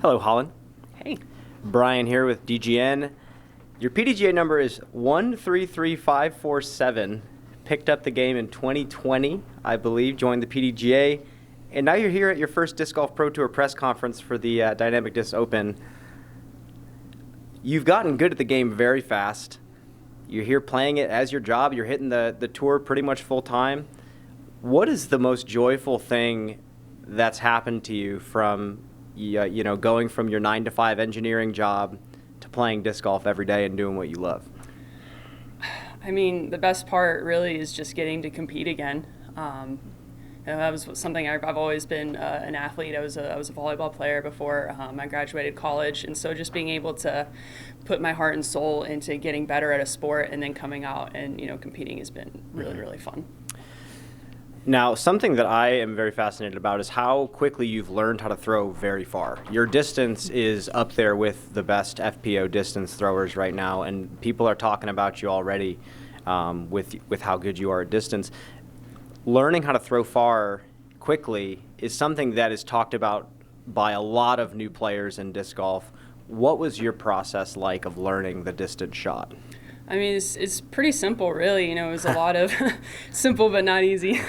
Hello, Holyn. Hey. Brian here with DGN. Your PDGA number is 133547. Picked up the game in 2020, I believe, joined the PDGA, and now you're here at your first Disc Golf Pro Tour press conference for the Dynamic Disc Open. You've gotten good at the game very fast. You're here playing it as your job. You're hitting the tour pretty much full time. What is the most joyful thing that's happened to you from going from your 9-to-5 engineering job to playing disc golf every day and doing what you love? I mean, the best part really is just getting to compete again. That was something I've always been an athlete. I was a volleyball player before I graduated college, and so just being able to put my heart and soul into getting better at a sport and then coming out and competing has been really, really fun. Now, something that I am very fascinated about is how quickly you've learned how to throw very far. Your distance is up there with the best FPO distance throwers right now, and people are talking about you already with how good you are at distance. Learning how to throw far quickly is something that is talked about by a lot of new players in disc golf. What was your process like of learning the distance shot? I mean, it's pretty simple, really. It was a lot of simple but not easy.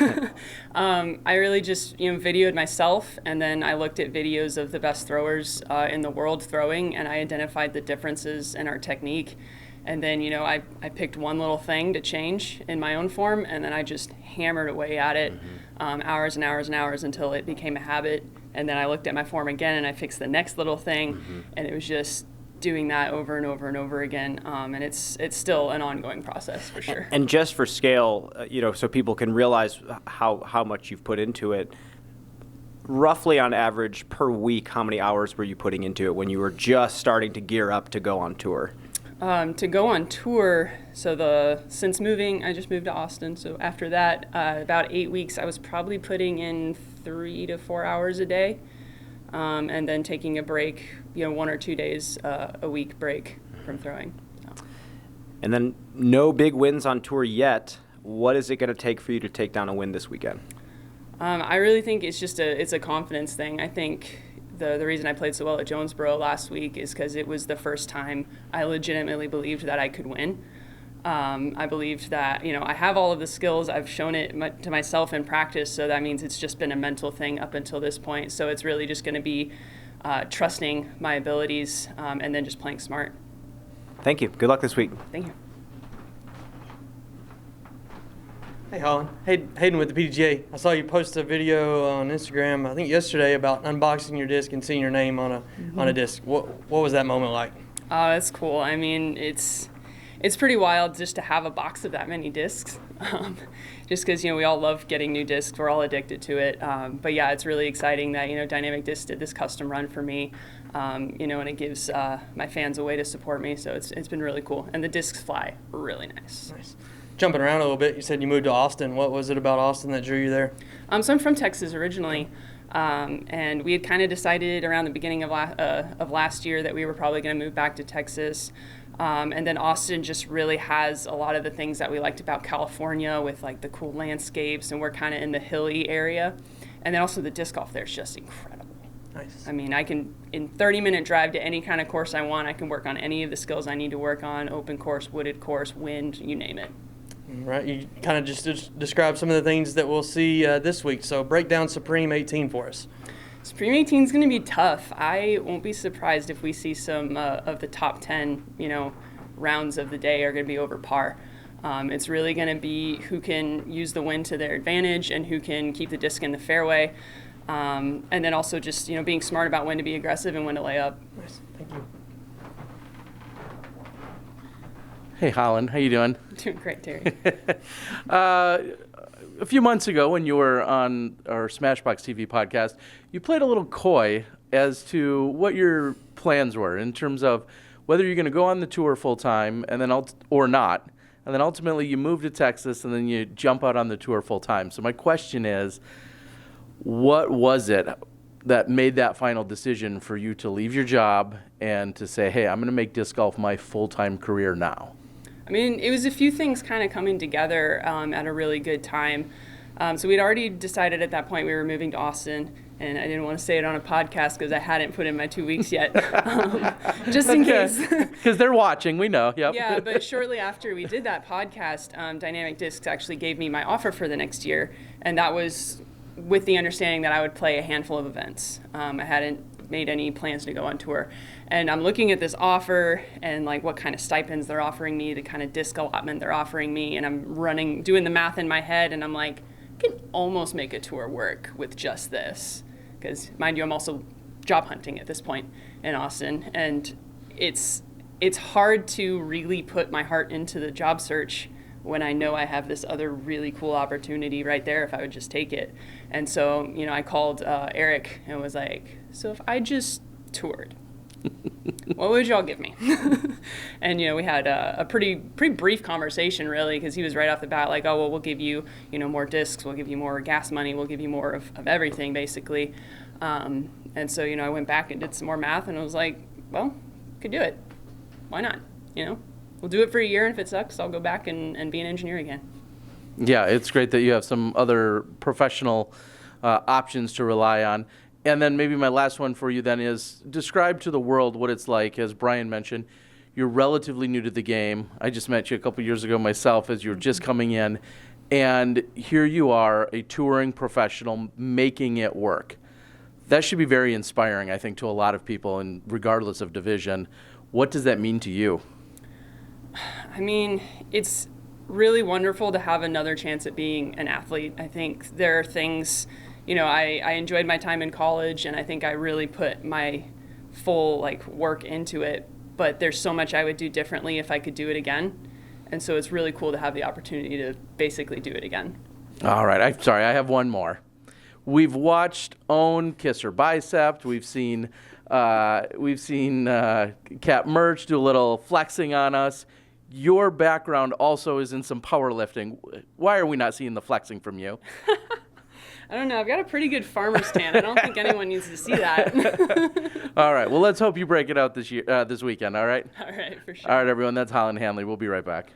I really just videoed myself, and then I looked at videos of the best throwers in the world throwing, and I identified the differences in our technique. And then I picked one little thing to change in my own form, and then I just hammered away at it hours and hours and hours until it became a habit. And then I looked at my form again, and I fixed the next little thing, and it was just doing that over and over and over again, and it's still an ongoing process for sure. And just for scale, so people can realize how much you've put into it, roughly on average per week, how many hours were you putting into it when you were just starting to gear up to go on tour? To go on tour, since moving, I just moved to Austin, so after that, about 8 weeks, I was probably putting in 3 to 4 hours a day. And then taking a break, 1 or 2 days a week break from throwing. So. And then no big wins on tour yet. What is it going to take for you to take down a win this weekend? I really think it's a confidence thing. I think the reason I played so well at Jonesboro last week is because it was the first time I legitimately believed that I could win. I believed that, I have all of the skills. I've shown it to myself in practice, so that means it's just been a mental thing up until this point. So it's really just going to be trusting my abilities and then just playing smart. Thank you. Good luck this week. Thank you. Hey, Holyn. Hey, Hayden with the PDGA. I saw you post a video on Instagram, I think yesterday, about unboxing your disc and seeing your name on a disc. What was that moment like? It's cool. I mean, it's pretty wild just to have a box of that many discs, just because, we all love getting new discs. We're all addicted to it. But yeah, it's really exciting that, Dynamic Disc did this custom run for me, and it gives my fans a way to support me. So it's been really cool. And the discs fly really nice. Nice. Jumping around a little bit, you said you moved to Austin. What was it about Austin that drew you there? So I'm from Texas originally. And we had kind of decided around the beginning of last year that we were probably going to move back to Texas. And then Austin just really has a lot of the things that we liked about California with like the cool landscapes, and we're kind of in the hilly area. And then also the disc golf there is just incredible. Nice. I mean, I can, in 30-minute drive to any kind of course I want, I can work on any of the skills I need to work on, open course, wooded course, wind, you name it. Right, you kind of just described some of the things that we'll see this week. So break down Supreme 18 for us. Supreme 18 is going to be tough. I won't be surprised if we see some of the top 10, rounds of the day are going to be over par. It's really going to be who can use the wind to their advantage and who can keep the disc in the fairway. And then also just, being smart about when to be aggressive and when to lay up. Nice, thank you. Hey, Holyn, how you doing? Doing great, Terry. A few months ago when you were on our Smashbox TV podcast, you played a little coy as to what your plans were in terms of whether you're going to go on the tour full time and then or not. And then ultimately you move to Texas and then you jump out on the tour full time. So my question is, what was it that made that final decision for you to leave your job and to say, hey, I'm going to make disc golf my full-time career now? I mean, it was a few things kind of coming together at a really good time. So we'd already decided at that point we were moving to Austin, and I didn't want to say it on a podcast because I hadn't put in my 2 weeks yet, just in case. Because they're watching, we know. Yep. Yeah, but shortly after we did that podcast, Dynamic Discs actually gave me my offer for the next year, and that was with the understanding that I would play a handful of events. I hadn't made any plans to go on tour, and I'm looking at this offer and like what kind of stipends they're offering me, the kind of disc allotment they're offering me, and I'm doing the math in my head, and I'm like, I can almost make a tour work with just this. Because, mind you, I'm also job hunting at this point in Austin, and it's hard to really put my heart into the job search when I know I have this other really cool opportunity right there if I would just take it. And so, I called Eric and was like, so if I just toured, what would y'all give me? And, we had a pretty brief conversation, really, because he was right off the bat like, oh, well, we'll give you, more discs, we'll give you more gas money, we'll give you more of everything, basically. And so, I went back and did some more math, and I was like, well, could do it. Why not? We'll do it for a year, and if it sucks, I'll go back and be an engineer again. Yeah, it's great that you have some other professional options to rely on. And then maybe my last one for you then is describe to the world what it's like. As Brian mentioned, you're relatively new to the game. I just met you a couple years ago myself as you were just coming in. And here you are, a touring professional, making it work. That should be very inspiring, I think, to a lot of people, and regardless of division. What does that mean to you? I mean, it's really wonderful to have another chance at being an athlete. I think there are things, I enjoyed my time in college, and I think I really put my full work into it, but there's so much I would do differently if I could do it again. And so it's really cool to have the opportunity to basically do it again. All right. I have one more. We've watched Own kiss her bicep. We've seen Cap Merch do a little flexing on us. Your background also is in some powerlifting. Why are we not seeing the flexing from you? I don't know. I've got a pretty good farmer's tan. I don't think anyone needs to see that. All right. Well, let's hope you break it out this weekend. All right. All right, for sure. All right, everyone. That's Holyn Handley. We'll be right back.